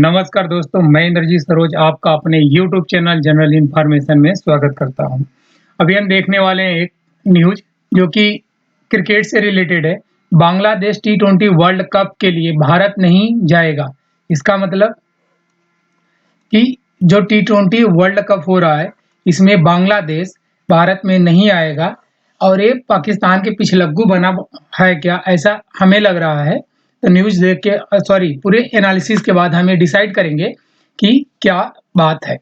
नमस्कार दोस्तों, मैं इंद्रजीत सरोज आपका अपने यूट्यूब चैनल जनरल इन्फॉर्मेशन में स्वागत करता हूं। अभी हम देखने वाले हैं एक न्यूज़ जो कि क्रिकेट से रिलेटेड है। बांग्लादेश टी20 वर्ल्ड कप के लिए भारत नहीं जाएगा। इसका मतलब कि जो टी20 वर्ल्ड कप हो रहा है, इसमें बांग्लादेश भारत में नहीं आएगा और ये पाकिस्तान के पिछलग्गू बना है क्या, ऐसा हमें लग रहा है। तो न्यूज़ देख के सॉरी पूरे एनालिसिस के बाद हम ये डिसाइड करेंगे कि क्या बात है।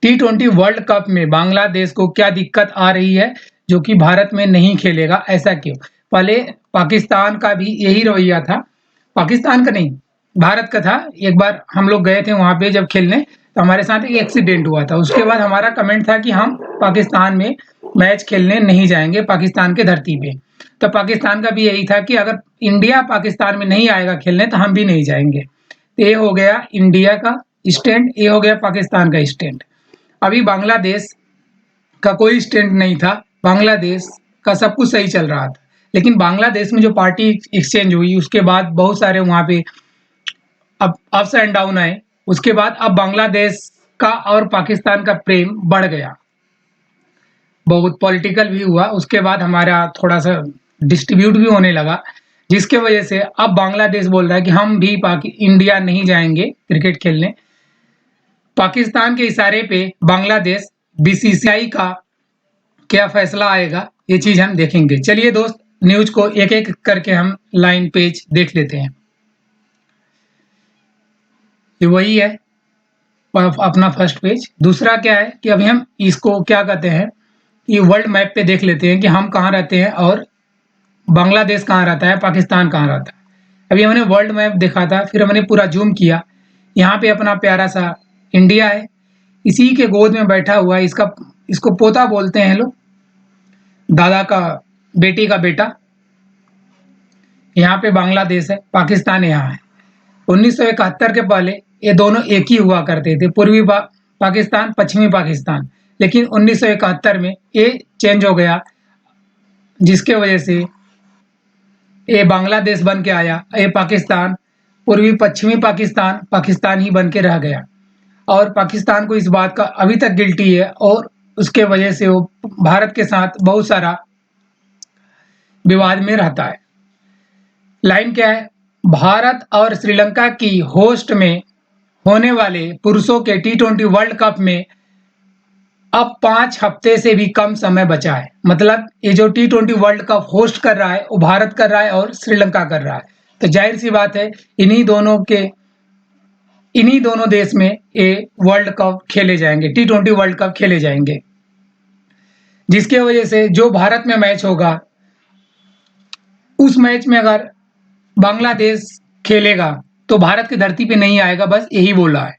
टी20 वर्ल्ड कप में बांग्लादेश को क्या दिक्कत आ रही है जो कि भारत में नहीं खेलेगा, ऐसा क्यों? पहले पाकिस्तान का भी यही रवैया था, पाकिस्तान का नहीं भारत का था। एक बार हम लोग गए थे वहां पे जब खेलने, तो हमारे साथ एक एक्सीडेंट हुआ था। उसके बाद हमारा कमेंट था कि हम पाकिस्तान में मैच खेलने नहीं जाएंगे, पाकिस्तान के धरती पे। तो पाकिस्तान का भी यही था कि अगर इंडिया पाकिस्तान में नहीं आएगा खेलने तो हम भी नहीं जाएंगे। तो ये हो गया इंडिया का स्टैंड, ये हो गया पाकिस्तान का स्टैंड। अभी बांग्लादेश का कोई स्टैंड नहीं था, बांग्लादेश का सब कुछ सही चल रहा था। लेकिन बांग्लादेश में जो पार्टी एक्सचेंज हुई उसके बाद बहुत सारे वहां पे अब अप्स एंड डाउन आए। उसके बाद अब बांग्लादेश का और पाकिस्तान का प्रेम बढ़ गया, बहुत पॉलिटिकल भी हुआ। उसके बाद हमारा थोड़ा सा डिस्ट्रीब्यूट भी होने लगा, जिसके वजह से अब बांग्लादेश बोल रहा है कि हम भी इंडिया नहीं जाएंगे क्रिकेट खेलने। पाकिस्तान के इशारे पे बांग्लादेश बीसीसीआई का क्या फैसला आएगा, ये चीज हम देखेंगे। चलिए दोस्त, न्यूज को एक एक करके हम लाइन पेज देख लेते हैं। ये वही है अपना फर्स्ट पेज। दूसरा क्या है कि अभी हम इसको क्या कहते हैं, ये वर्ल्ड मैप पे देख लेते हैं कि हम कहाँ रहते हैं और बांग्लादेश कहाँ रहता है, पाकिस्तान कहाँ रहता है। अभी हमने वर्ल्ड मैप देखा था, फिर हमने पूरा जूम किया। यहाँ पे अपना प्यारा सा इंडिया है, इसी के गोद में बैठा हुआ है। इसको पोता बोलते हैं लोग, दादा का बेटी का बेटा। यहाँ पे बांग्लादेश है, पाकिस्तान यहाँ है। 1971 के पहले ये दोनों एक ही हुआ करते थे, पूर्वी पाकिस्तान, पश्चिमी पाकिस्तान। लेकिन 1971 में ये चेंज हो गया, जिसके वजह से ये बांग्लादेश बन के आया। ये पाकिस्तान, पूर्वी पश्चिमी पाकिस्तान, पाकिस्तान ही बन के रह गया। और पाकिस्तान को इस बात का अभी तक गिल्टी है और उसके वजह से वो भारत के साथ बहुत सारा विवाद में रहता है। लाइन क्या है, भारत और श्रीलंका की होस्ट में होने वाले पुरुषों के टी20 वर्ल्ड कप में अब 5 हफ्ते से भी कम समय बचा है। मतलब ये जो टी20 वर्ल्ड कप होस्ट कर रहा है वो भारत कर रहा है और श्रीलंका कर रहा है। तो जाहिर सी बात है इन्हीं दोनों देश में ये वर्ल्ड कप खेले जाएंगे, टी20 वर्ल्ड कप खेले जाएंगे। जिसके वजह से जो भारत में मैच होगा उस मैच में अगर बांग्लादेश खेलेगा तो भारत की धरती पे नहीं आएगा, बस यही बोला है।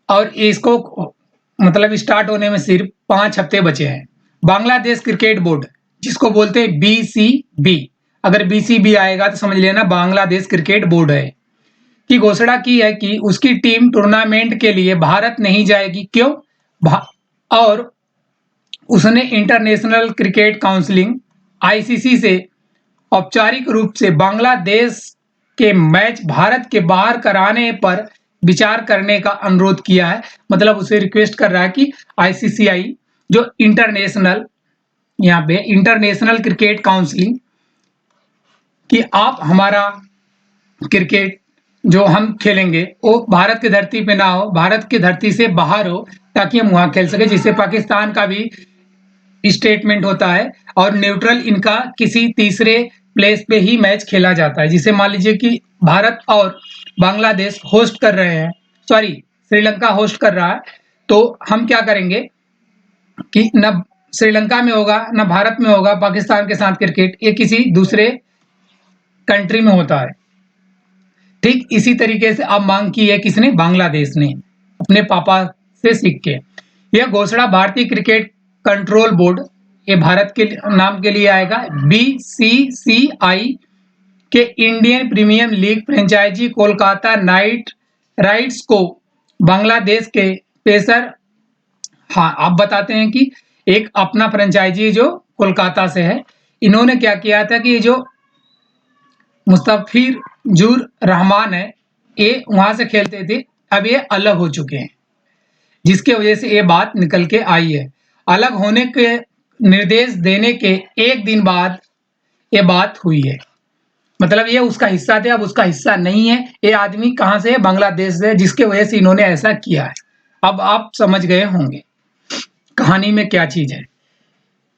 और इसको मतलब स्टार्ट होने में सिर्फ 5 हफ्ते बचे हैं। बांग्लादेश क्रिकेट बोर्ड, जिसको बोलते हैं बीसीबी, अगर बीसीबी आएगा तो समझ लेना बांग्लादेश क्रिकेट बोर्ड है, की घोषणा की है कि उसकी टीम टूर्नामेंट के लिए भारत नहीं जाएगी। क्यों? और उसने इंटरनेशनल क्रिकेट काउंसिलिंग आईसीसी से औपचारिक रूप से बांग्लादेश के मैच भारत के बाहर कराने पर विचार करने का अनुरोध किया है। मतलब उसे रिक्वेस्ट कर रहा है कि आईसीसीआई जो इंटरनेशनल, यहाँ पे इंटरनेशनल क्रिकेट काउंसिलिंग, कि आप हमारा क्रिकेट जो हम खेलेंगे वो भारत की धरती पे ना हो, भारत की धरती से बाहर हो, ताकि हम वहां खेल सके। जिससे पाकिस्तान का भी स्टेटमेंट होता है और न्यूट्रल इनका किसी तीसरे प्लेस पे ही मैच खेला जाता है। जिसे मान लीजिए कि भारत और बांग्लादेश होस्ट कर रहे हैं, सॉरी श्रीलंका होस्ट कर रहा है, तो हम क्या करेंगे कि न श्रीलंका में होगा न भारत में होगा पाकिस्तान के साथ क्रिकेट, ये किसी दूसरे कंट्री में होता है। ठीक इसी तरीके से अब मांग की है किसने? बांग्लादेश ने, अपने पापा से सीख के। यह घोषणा भारतीय क्रिकेट कंट्रोल बोर्ड, ये भारत के नाम के लिए आएगा, बीसीसीआई के Indian Premier League franchise Kolkata Knight Riders को बांग्लादेश के पेसर, हाँ आप बताते हैं कि एक अपना फ्रेंचाइजी जो कोलकाता से है, इन्होंने क्या किया था कि ये जो मुस्तफिजुर रहमान है, ये वहां से खेलते थे, अब ये अलग हो चुके हैं, जिसके वजह से ये बात निकल के आई है। अलग होने के निर्देश देने के एक दिन बाद ये बात हुई है। मतलब ये उसका हिस्सा थे, अब उसका हिस्सा नहीं है। ये आदमी कहाँ से है? बांग्लादेश से, जिसके वजह से इन्होंने ऐसा किया है। अब आप समझ गए होंगे कहानी में क्या चीज है।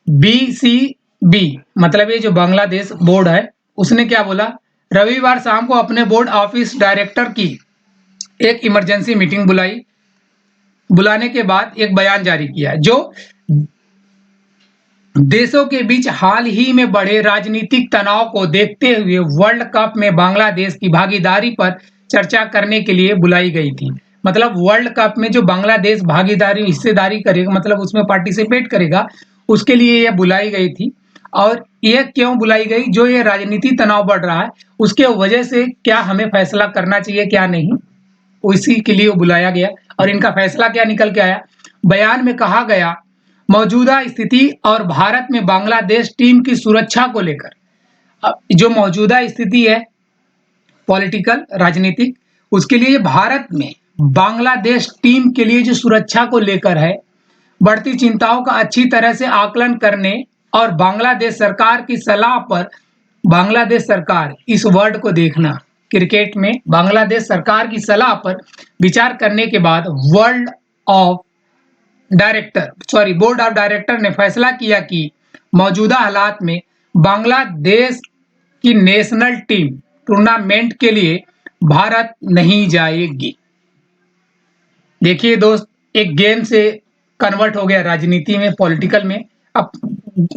बीसीबी मतलब ये जो बांग्लादेश बोर्ड है, उसने क्या बोला, रविवार शाम को अपने बोर्ड ऑफिस डायरेक्टर की एक इमरजेंसी मीटिंग बुलाने के बाद एक बयान जारी किया, जो देशों के बीच हाल ही में बढ़े राजनीतिक तनाव को देखते हुए वर्ल्ड कप में बांग्लादेश की भागीदारी पर चर्चा करने के लिए बुलाई गई थी। मतलब वर्ल्ड कप में जो बांग्लादेश भागीदारी हिस्सेदारी करेगा, मतलब उसमें पार्टिसिपेट करेगा, उसके लिए यह बुलाई गई थी। और यह क्यों बुलाई गई? जो ये राजनीति तनाव बढ़ रहा है, उसके वजह से क्या हमें फैसला करना चाहिए क्या नहीं, उसी के लिए बुलाया गया। और इनका फैसला क्या निकल के आया? बयान में कहा गया, मौजूदा स्थिति और भारत में बांग्लादेश टीम की सुरक्षा को लेकर, अब जो मौजूदा स्थिति है पॉलिटिकल राजनीतिक, उसके लिए भारत में बांग्लादेश टीम के लिए जो सुरक्षा को लेकर है, बढ़ती चिंताओं का अच्छी तरह से आकलन करने और बांग्लादेश सरकार की सलाह पर, बांग्लादेश सरकार इस वर्ड को देखना, क्रिकेट में बांग्लादेश सरकार की सलाह पर विचार करने के बाद बोर्ड ऑफ डायरेक्टर ने फैसला किया कि मौजूदा हालात में बांग्लादेश की नेशनल टीम टूर्नामेंट के लिए भारत नहीं जाएगी। देखिए दोस्त, एक गेम से कन्वर्ट हो गया राजनीति में, पॉलिटिकल में। अब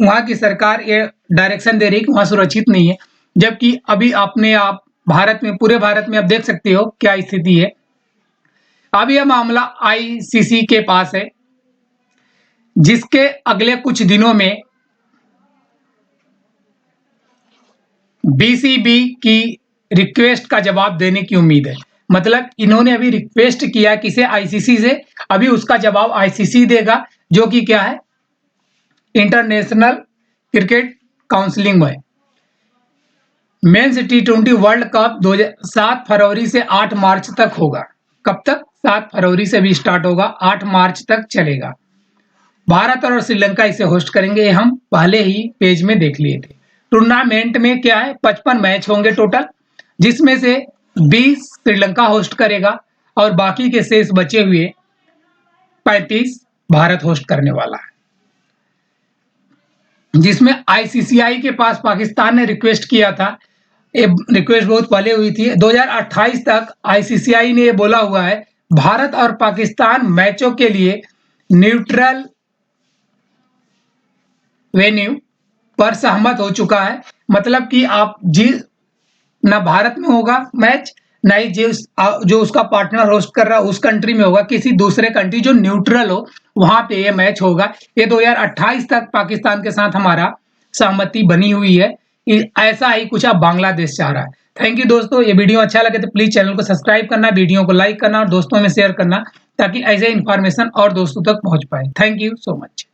वहां की सरकार ये डायरेक्शन दे रही है कि वहां सुरक्षित नहीं है, जबकि अभी अपने आप भारत में, पूरे भारत में आप देख सकते हो क्या स्थिति है। अब यह मामला आईसीसी के पास है, जिसके अगले कुछ दिनों में बीसीबी की रिक्वेस्ट का जवाब देने की उम्मीद है। मतलब इन्होंने अभी रिक्वेस्ट किया किसे? आईसीसी से। अभी उसका जवाब आईसीसी देगा, जो कि क्या है? इंटरनेशनल क्रिकेट काउंसिलिंग में। मेंस टी20 वर्ल्ड कप 7 फरवरी से 8 मार्च तक होगा। कब तक? 7 फरवरी से भी स्टार्ट होगा, 8 मार्च तक चलेगा। भारत और श्रीलंका इसे होस्ट करेंगे, ये हम पहले ही पेज में देख लिए थे। टूर्नामेंट में क्या है? 55 मैच होंगे टोटल, जिसमें से 20 श्रीलंका होस्ट करेगा और बाकी के शेष बचे हुए 35 भारत होस्ट करने वाला है। जिसमें आईसीसीआई के पास पाकिस्तान ने रिक्वेस्ट किया था, ये रिक्वेस्ट बहुत पहले हुई थी, 2028 तक आईसीसीआई ने ये बोला हुआ है, भारत और पाकिस्तान मैचों के लिए न्यूट्रल वेन्यू पर सहमत हो चुका है। मतलब कि आप ना भारत में होगा मैच, ना ही जो उसका पार्टनर होस्ट कर रहा है उस कंट्री में होगा, किसी दूसरे कंट्री जो न्यूट्रल हो वहां पे ये मैच होगा। ये 2028 तक पाकिस्तान के साथ हमारा सहमति बनी हुई है। ऐसा ही कुछ अब बांग्लादेश चाह रहा है। थैंक यू दोस्तों, ये वीडियो अच्छा लगे तो प्लीज चैनल को सब्सक्राइब करना, वीडियो को लाइक करना और दोस्तों में शेयर करना, ताकि ऐसे इंफॉर्मेशन और दोस्तों तक पहुंच पाए। Thank you so much.